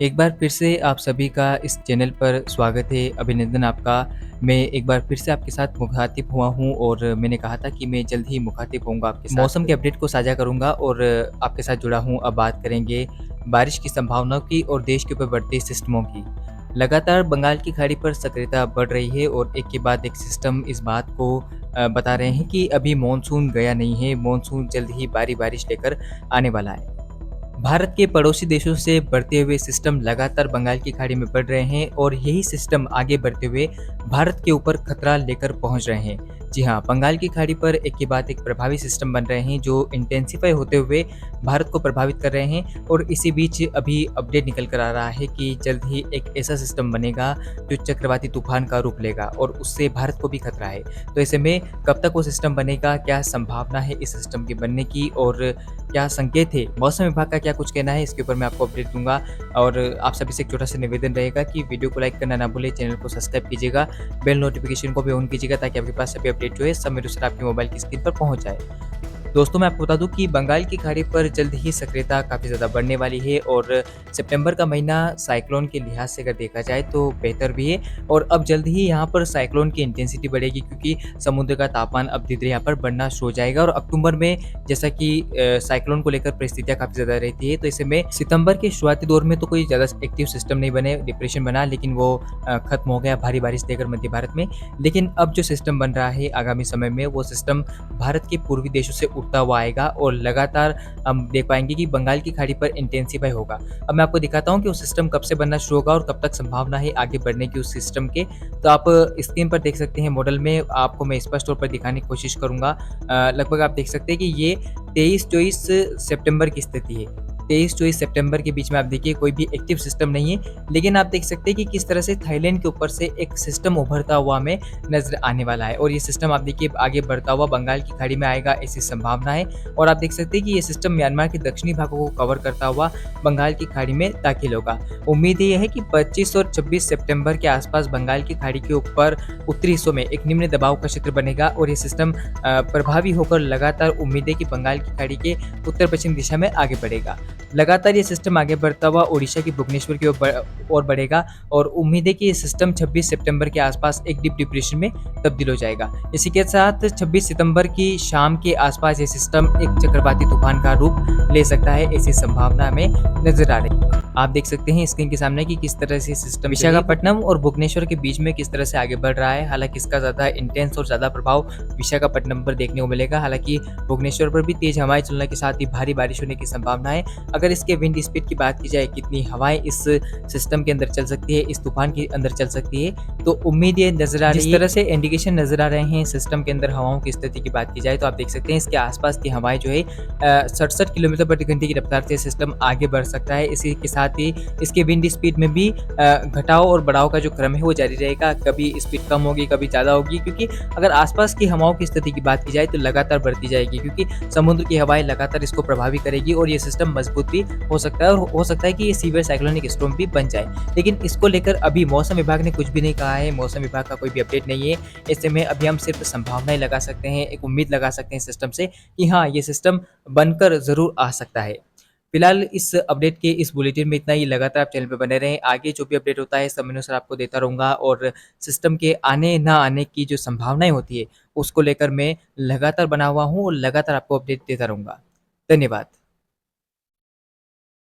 एक बार फिर से आप सभी का इस चैनल पर स्वागत है, अभिनंदन आपका। मैं एक बार फिर से आपके साथ मुख़ातिब हुआ हूँ और मैंने कहा था कि मैं जल्द ही मुख़ातिब होऊँगा आपके साथ। मौसम के अपडेट को साझा करूँगा और आपके साथ जुड़ा हूँ। अब बात करेंगे बारिश की संभावनाओं की और देश के ऊपर बढ़ते सिस्टमों की। लगातार बंगाल की खाड़ी पर सक्रियता बढ़ रही है और एक के बाद एक सिस्टम इस बात को बता रहे हैं कि अभी मानसून गया नहीं है, मानसून जल्द ही भारी बारिश लेकर आने वाला है। भारत के पड़ोसी देशों से बढ़ते हुए सिस्टम लगातार बंगाल की खाड़ी में बढ़ रहे हैं और यही सिस्टम आगे बढ़ते हुए भारत के ऊपर खतरा लेकर पहुंच रहे हैं। जी हाँ, बंगाल की खाड़ी पर एक के बाद एक प्रभावी सिस्टम बन रहे हैं जो इंटेंसिफाई होते हुए भारत को प्रभावित कर रहे हैं और इसी बीच अभी अपडेट निकल कर आ रहा है कि जल्द ही एक ऐसा सिस्टम बनेगा जो चक्रवाती तूफान का रूप लेगा और उससे भारत को भी खतरा है। तो ऐसे में कब तक वो सिस्टम बनेगा, क्या संभावना है इस सिस्टम के बनने की और क्या संकेत है, मौसम विभाग का क्या कुछ कहना है, इसके ऊपर मैं आपको अपडेट दूँगा। और आप सभी से एक छोटा-सा निवेदन रहेगा कि वीडियो को लाइक करना ना भूलें, चैनल को सब्सक्राइब कीजिएगा, बेल नोटिफ़िकेशन को भी ऑन कीजिएगा ताकि आपके पास सभी अपडेट जो है समय अनुसार आपके मोबाइल की स्क्रीन पर पहुँच जाए। दोस्तों, मैं आपको बता दूं कि बंगाल की खाड़ी पर जल्द ही सक्रियता काफ़ी ज़्यादा बढ़ने वाली है और सितंबर का महीना साइक्लोन के लिहाज से अगर देखा जाए तो बेहतर भी है और अब जल्द ही यहाँ पर साइक्लोन की इंटेंसिटी बढ़ेगी क्योंकि समुद्र का तापमान अब धीरे-धीरे यहाँ पर बढ़ना शुरू हो जाएगा और अक्टूबर में जैसा कि साइक्लोन को लेकर परिस्थितियाँ काफ़ी ज़्यादा रहती है, तो ऐसे में सितंबर के शुरुआती दौर में तो कोई ज़्यादा एक्टिव सिस्टम नहीं बने, डिप्रेशन बना, लेकिन वो खत्म हो गया भारी बारिश देकर मध्य भारत में। लेकिन अब जो सिस्टम बन रहा है आगामी समय में, वो सिस्टम भारत के पूर्वी देशों से उठता हुआ आएगा और लगातार हम देख पाएँगे कि बंगाल की खाड़ी पर इंटेंसिफ़ाई होगा। अब मैं आपको दिखाता हूँ कि वो सिस्टम कब से बनना शुरू होगा और कब तक संभावना है आगे बढ़ने की उस सिस्टम के। तो आप स्क्रीन पर देख सकते हैं, मॉडल में आपको मैं स्पष्ट तौर पर दिखाने की कोशिश करूँगा। लगभग आप देख सकते हैं कि ये 23-24 सितंबर की स्थिति है। 23-24 सितंबर के बीच में आप देखिए कोई भी एक्टिव सिस्टम नहीं है, लेकिन आप देख सकते हैं कि किस तरह से थाईलैंड के ऊपर से एक सिस्टम उभरता हुआ हमें नज़र आने वाला है और ये सिस्टम आप देखिए आगे बढ़ता हुआ बंगाल की खाड़ी में आएगा, ऐसी संभावना है। और आप देख सकते हैं कि ये सिस्टम म्यांमार के दक्षिणी भागों को कवर करता हुआ बंगाल की खाड़ी में दाखिल होगा। उम्मीद ये है कि 25 और 26 सितंबर के आसपास बंगाल की खाड़ी के ऊपर उत्तरी हिस्सों में एक निम्न दबाव का क्षेत्र बनेगा और ये सिस्टम प्रभावी होकर लगातार उम्मीद है कि बंगाल की खाड़ी के उत्तर पश्चिम दिशा में आगे बढ़ेगा। लगातार ये सिस्टम आगे बढ़ता हुआ ओडिशा के भुवनेश्वर की ओर बढ़ेगा और उम्मीद है कि ये सिस्टम 26 सितंबर के आसपास एक डीप डिप्रेशन में तब्दील हो जाएगा। इसी के साथ 26 सितंबर की शाम के आसपास ये सिस्टम एक चक्रवाती तूफान का रूप ले सकता है, ऐसी संभावना हमें नजर आ रही है। आप देख सकते हैं स्क्रीन के सामने कि किस तरह से सिस्टम विशाखापट्टनम और भुवनेश्वर के बीच में किस तरह से आगे बढ़ रहा है। हालांकि इसका ज़्यादा इंटेंस और ज़्यादा प्रभाव विशाखापट्टनम पर देखने को मिलेगा। हालांकि भुवनेश्वर पर भी तेज हवाएं चलने के साथ ही भारी बारिश होने की संभावना है। अगर इसके विंड स्पीड की बात की जाए, कितनी हवाएं इस सिस्टम के अंदर चल सकती है, इस तूफान के अंदर चल सकती है, तो उम्मीद ये नजर आ रही है, जिस तरह से इंडिकेशन नजर आ रहे हैं सिस्टम के अंदर हवाओं की स्थिति की बात की जाए, तो आप देख सकते हैं इसके आसपास की हवाएं जो है 67 किलोमीटर प्रति घंटे की रफ्तार से सिस्टम आगे बढ़ सकता है। इसी के साथ ही इसके विंड स्पीड में भी घटाव और बढ़ाव का जो क्रम है वो जारी रहेगा। कभी स्पीड कम होगी, कभी ज़्यादा होगी, क्योंकि अगर आसपास की हवाओं की स्थिति की बात की जाए तो लगातार बढ़ती जाएगी, क्योंकि समुद्र की हवाएं लगातार इसको प्रभावित करेगी और ये सिस्टम मजबूत भी हो सकता है और हो सकता है कि ये सीवियर साइक्लोनिक स्टॉर्म भी बन जाए। लेकिन इसको लेकर अभी मौसम विभाग ने कुछ भी नहीं कहा है, मौसम विभाग का कोई भी अपडेट नहीं है। ऐसे में अभी हम सिर्फ संभावनाएं लगा सकते हैं, एक उम्मीद लगा सकते हैं सिस्टम से कि हाँ, ये सिस्टम बनकर ज़रूर आ सकता है। फिलहाल इस अपडेट के इस बुलेटिन में इतना ही। लगातार आप चैनल पे बने रहें, आगे जो भी अपडेट होता है समय अनुसार आपको देता रहूँगा और सिस्टम के आने ना आने की जो संभावनाएँ होती है, उसको लेकर मैं लगातार बना हुआ हूँ और लगातार आपको अपडेट देता रहूँगा। धन्यवाद।